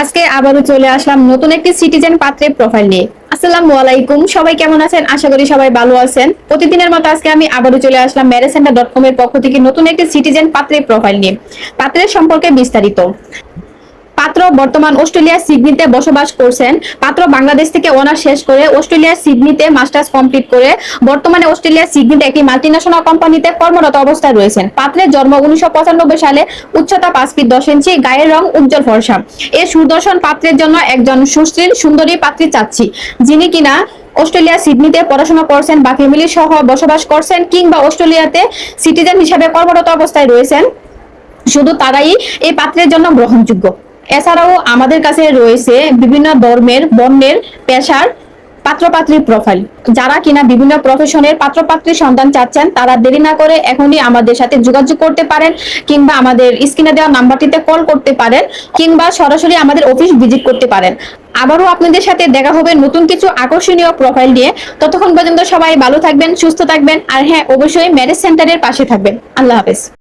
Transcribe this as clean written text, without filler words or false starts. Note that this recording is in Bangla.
আজকে আবারও চলে আসলাম নতুন একটি সিটিজেন পাত্রের প্রোফাইল নিয়ে। আসসালামু আলাইকুম, সবাই কেমন আছেন? আশা করি সবাই ভালো আছেন। প্রতিদিনের মতো আজকে আমি আবারও চলে আসলাম ম্যারেজসেন্টার.কম এর পক্ষ থেকে নতুন একটি সিটিজেন পাত্রের প্রোফাইল নিয়ে। পাত্রের সম্পর্কে বিস্তারিত। পাত্র বর্তমান অস্ট্রেলিয়ার সিডনিতে বসবাস করছেন। পাত্র বাংলাদেশ থেকে অনার্স শেষ করে অস্ট্রেলিয়ার সিডনিতে মাস্টার্স কমপ্লিট করে বর্তমানে অস্ট্রেলিয়ার সিডনিতে একটি মাল্টিন্যাশনাল কোম্পানিতে কর্মরত অবস্থায় রয়েছেন। পাত্রের জন্ম 1995 সালে, উচ্চতা 5 ফিট 10 ইঞ্চি, গায়ের রং উজ্জ্বল ফর্সা। এই সুদর্শন পাত্রের জন্য একজন সুশীল সুন্দরী পাত্রী চাচ্ছি, যিনি কিনা অস্ট্রেলিয়া সিডনিতে পড়াশোনা করছেন বা ফ্যামিলি সহ বসবাস করছেন, কিংবা অস্ট্রেলিয়াতে সিটিজেন হিসেবে কর্মরত অবস্থায় রয়েছেন। শুধু তারাই এই পাত্রের জন্য গ্রহণযোগ্য। এছাড়াও আমাদের কাছে রয়েছে বিভিন্ন ধর্মের, বর্ণের, পেশার পাত্রপাত্রীর প্রোফাইল। যারা কিনা বিভিন্ন প্রফেশনের পাত্রপাত্রীর সন্ধান চাচ্ছেন, তারা দেরি না করে এখনই আমাদের সাথে যোগাযোগ করতে পারেন, কিংবা আমাদের স্ক্রিনে দেওয়া নাম্বারটিতে কল করতে পারেন, কিংবা সরাসরি আমাদের অফিস ভিজিট করতে পারেন। আবারও আপনাদের সাথে দেখা হবে নতুন কিছু আকর্ষণীয় প্রোফাইল নিয়ে। ততক্ষণ পর্যন্ত সবাই ভালো থাকবেন, সুস্থ থাকবেন, আর হ্যাঁ, অবশ্যই ম্যারেজ সেন্টারের পাশে থাকবেন। আল্লাহ হাফেজ।